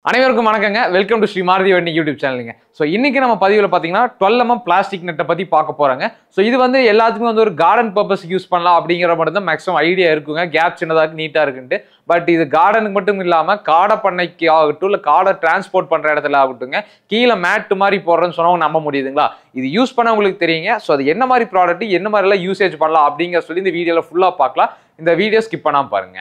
அனைவருக்கும் வணக்கங்க. Welcome to Sri Maruthi vending YouTube சேனலுங்க. ஸோ இன்னைக்கு நம்ம பதிவில் பார்த்தீங்கன்னா 12mm பிளாஸ்டிக் நெட்டை பற்றி பார்க்க போகிறாங்க. ஸோ இது வந்து எல்லாத்துக்குமே வந்து ஒரு கார்டன் பர்பஸ்க்கு யூஸ் பண்ணலாம் அப்படிங்கிற மட்டும் தான் மேக்ஸிமம் ஐடியா இருக்குங்க. கேப் சின்னதாக நீட்டாக இருக்குன்ட்டு. பட் இது கார்டனுக்கு மட்டும் இல்லாமல் காடை பண்ணைக்கு ஆகட்டும், இல்லை காடை டிரான்ஸ்போர்ட் பண்ணுற இடத்துல ஆகட்டுங்க, கீழே மேட்டு மாதிரி போடுறேன்னு சொன்னவங்க நம்ப முடியுதுங்களா? இது யூஸ் பண்ண உங்களுக்கு தெரியுங்க. ஸோ அது என்ன மாதிரி ப்ராடக்ட், என்ன மாதிரிலாம் யூசேஜ் பண்ணலாம் அப்படிங்கிற சொல்லி இந்த வீடியோவில் ஃபுல்லாக பார்க்கலாம். இந்த வீடியோ ஸ்கிப் பண்ணாமல் பாருங்க.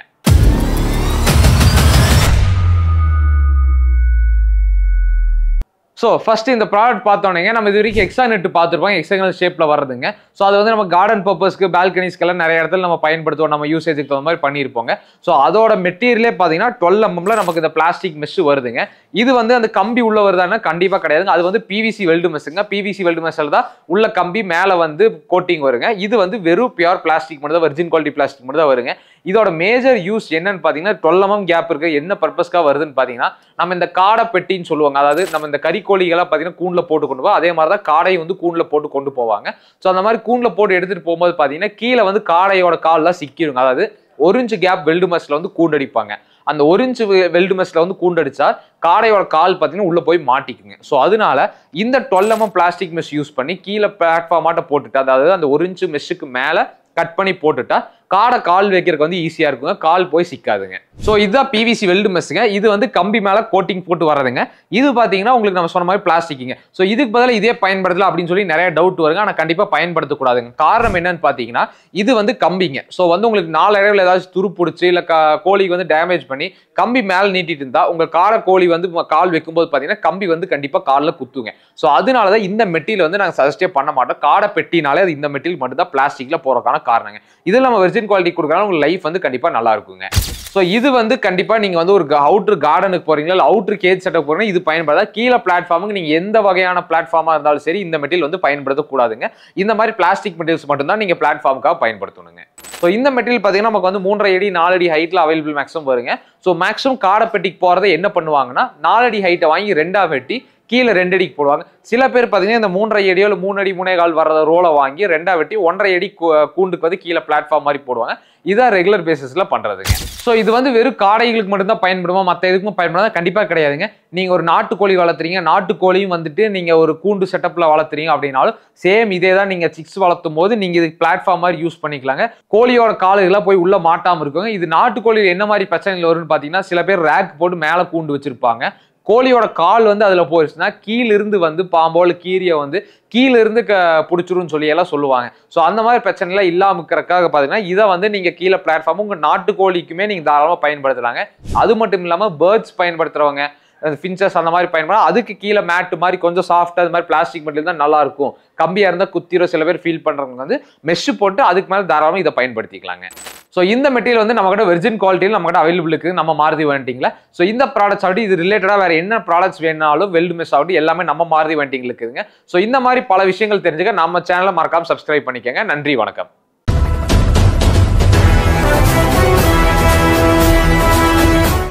ஸோ ஃபர்ஸ்ட் இந்த ப்ராடக்ட் பார்த்தோன்னே நம்ம இது வரைக்கும் எக்ஸா நெட் பார்த்துருப்போம், எக்ஸாகனல் ஷேப்பில் வருதுங்க. ஸோ அது வந்து நம்ம கார்டன் பர்பஸ்க்கு, பால்கனிஸ்க்கெல்லாம் நிறைய இடத்துல நம்ம பயன்படுத்துவோம், நம்ம யூசேஜுக்கு தகுந்த மாதிரி பண்ணியிருப்போங்க. ஸோ அதோட மெட்டீரியலே பார்த்தீங்கன்னா 12mm நமக்கு இந்த பிளாஸ்டிக் மெஷ் வருதுங்க. இது வந்து அந்த கம்பி உள்ள வருதானா கண்டிப்பாக கிடையாதுங்க. அது வந்து பிவிசி வெல்டு மெஸ்ஸுங்க. பிவிசி வெல்டு மெஸ்ஸில் தான் உள்ள கம்பி மேலே வந்து கோட்டிங் வருங்க. இது வந்து வெறும் பியூர் பிளாஸ்டிக் மட்டும் தான், வெர்ஜின் குவாலிட்டி பிளாஸ்டிக் மட்டும் தான் வருங்க. இதோட மேஜர் யூஸ் என்னன்னு பார்த்தீங்கன்னா 12mm கேப் இருக்கு. என்ன பர்பஸ்க்காக வருதுன்னு பார்த்தீங்கன்னா, நம்ம இந்த காடை பெட்டின்னு சொல்லுவாங்க. அதாவது நம்ம இந்த கறிக்கோழிகளாக பார்த்தீங்கன்னா கூண்டில் போட்டு கொண்டு போவோம். அதே மாதிரி தான் காடையை வந்து கூண்டில் போட்டு கொண்டு போவாங்க. ஸோ அந்த மாதிரி கூண்டில் போட்டு எடுத்துட்டு போகும்போது பார்த்தீங்கன்னா கீழே வந்து காடையோட கால்லாம் சிக்கிடுங்க. அதாவது 1 இன்ச் கேப் வெல்டு மெஸ்ல வந்து கூண்டடிப்பாங்க. அந்த 1 இன்ச் வெல்டு மெஸ்ல வந்து கூண்டடிச்சா காடையோட கால் பார்த்தீங்கன்னா உள்ள போய் மாட்டிக்குங்க. ஸோ அதனால இந்த 12mm பிளாஸ்டிக் மெஷ் யூஸ் பண்ணி கீழே பிளாட்ஃபார்மாட்ட போட்டுட்டு, அதாவது அந்த 1 இன்ச் மெஷ்ஷுக்கு மேலே கட் பண்ணி போட்டுட்டா காடை கால் வைக்கிறதுக்கு வந்து ஈஸியா இருக்குங்க, கால் போய் சிக்காதுங்க. ஸோ இதுதான் பிவிசி வெல்டு மெஸ்ஸுங்க. இது வந்து கம்பி மேல கோட்டிங் போட்டு வரதுங்க. இது பாத்தீங்கன்னா உங்களுக்கு நம்ம சொன்ன மாதிரி பிளாஸ்டிக்குங்க. ஸோ இதுக்கு பதிலாக இதே பயன்படுத்தலாம் அப்படின்னு சொல்லி நிறைய டவுட் வருங்க. ஆனால் கண்டிப்பா பயன்படுத்தக்கூடாதுங்க. காரணம் என்னன்னு பாத்தீங்கன்னா, இது வந்து கம்பிங்க. ஸோ வந்து உங்களுக்கு 4 இடத்துல ஏதாச்சும் துரு பிடிச்சி இல்லை கோழிக்கு வந்து டேமேஜ் பண்ணி கம்பி மேல நீட்டிட்டு இருந்தா உங்க காடை கோழி வந்து கால் வைக்கும்போது பாத்தீங்கன்னா கம்பி வந்து கண்டிப்பா காலில் குத்துங்க. ஸோ அதனாலதான் இந்த மெட்டீரியல் வந்து நாங்கள் சஜஸ்டே பண்ண மாட்டோம். காடை பெட்டினாலே அது இந்த மெட்டீரியல் மட்டும் தான் பிளாஸ்டிக்ல போறதுக்கான காரணங்க. இதில் நம்ம வெர்ஜின் குவாலிட்டி கொடுக்கறனால உங்க லைஃப் வந்து கண்டிப்பா நல்லா இருக்குங்க. ஸோ இது வந்து கண்டிப்பா நீங்க வந்து ஒரு அவுட்டர் கார்டனுக்கு போறீங்களா, இல்லை அவுட்டர் கேஜ் செட்டப் போறீங்கன்னா இது பயன்படுத்தா. கீழே பிளாட்ஃபார்முக்கு நீங்க எந்த வகையான பிளாட்ஃபார்மா இருந்தாலும் சரி இந்த மெட்டீரியல் வந்து பயன்படுத்தக்கூடாதுங்க. இந்த மாதிரி பிளாஸ்டிக் மெட்டீரியல்ஸ் மட்டும் தான் நீங்க பிளாட்ஃபார்முக்காக பயன்படுத்தணுங்க. ஸோ இந்த மெட்டீரியல் பார்த்தீங்கன்னா நமக்கு வந்து 3.5 அடி 4 அடி ஹைட்ல அவைலபிள் மேக்ஸிமம் வருங்க. ஸோ மேக்ஸிமம் காடை பெட்டிக்கு போறதை என்ன பண்ணுவாங்கன்னா 4 அடி ஹைட்டை வாங்கி 2ஆ வெட்டி கீழே 2 அடிக்கு போடுவாங்க. சில பேர் பார்த்தீங்கன்னா இந்த 3.5 அடியோ இல்லை 3 அடி 3.25 வர ரோலை வாங்கி 2ஆ வெட்டி 1.5 அடி கூண்டுக்கு வந்து கீழே பிளாட்ஃபார்ம் மாதிரி போடுவாங்க. இதான் ரெகுலர் பேசிஸ்ல பண்றதுங்க. ஸோ இது வந்து வெறும் காடைகளுக்கு மட்டும்தான் பயன்படுமா, மற்ற எதுக்கும் பயன்படாத கண்டிப்பா கிடையாதுங்க. நீங்க ஒரு நாட்டுக்கோழி வளர்த்துறீங்க, நாட்டுக்கோழியும் வந்துட்டு நீங்க ஒரு கூண்டு செட்டப்ல வளர்த்துறீங்க அப்படின்னாலும் சேம் இதே தான். நீங்க சிக்ஸ் வளர்த்தும் போது நீங்க இது பிளாட்ஃபார்ம் மாதிரி யூஸ் பண்ணிக்கலாங்க. கோழியோட காலுகளாக போய் உள்ள மாட்டாம இருக்குங்க. இது நாட்டுக்கோழியில் என்ன மாதிரி பிரச்சனைகள் வரும்னு பார்த்தீங்கன்னா, சில பேர் ரேக் போட்டு மேலே கூண்டு வச்சிருப்பாங்க. கோழியோட கால் வந்து அதுல போயிடுச்சுன்னா கீழிருந்து வந்து பாம்போ இல்லை கீரியை வந்து கீழிருந்து பிடிச்சிருன்னு சொல்லி எல்லாம் சொல்லுவாங்க. ஸோ அந்த மாதிரி பிரச்சனை எல்லாம் இல்லாம இருக்கிறதுக்காக பார்த்தீங்கன்னா இதை வந்து நீங்க கீழே பிளாட்ஃபார்ம் உங்க நாட்டுக்கோழிக்குமே நீங்க தாராளமாக பயன்படுத்தலாங்க. அது மட்டும் இல்லாமல் பேர்ட்ஸ் பயன்படுத்துறவங்க, ஃபின்ச்சஸ் அந்த மாதிரி பயன்படுத்தலாம். அதுக்கு கீழே மேட்டு மாதிரி கொஞ்சம் சாஃப்டா அது மாதிரி பிளாஸ்டிக் மெட்டீரியல் தான் நல்லா இருக்கும். கம்பியா இருந்தால் குத்திரோ சில பேர் ஃபீல் பண்றவங்க வந்து மெஷ் போட்டு அதுக்கு மேலே தாராளமாக இதை பயன்படுத்திக்கலாங்க. ஸோ இந்த மெட்டீரியல் வந்து நம்ம கிட்ட வெர்ஜின் குவாலிட்டியில் நம்ம கிட்ட அவைலபிள் இருக்கு, நம்ம மாருதி வெண்டிங்ல. ஸோ இந்த ப்ராடக்ட்ஸ் ஆகட்டும், இது ரிலேட்டடாக வேற என்ன ப்ராடக்ட்ஸ் வேணாலும் வெல்டு மெஷ் ஆகட்டும் எல்லாமே நம்ம மாருதி வெண்டிங்ல இருக்குதுங்க. ஸோ இந்த மாதிரி பல விஷயங்கள் தெரிஞ்சுக்க நம்ம சேனலை மறக்காம சப்ஸ்கிரைப் பண்ணிக்கங்க. நன்றி, வணக்கம்.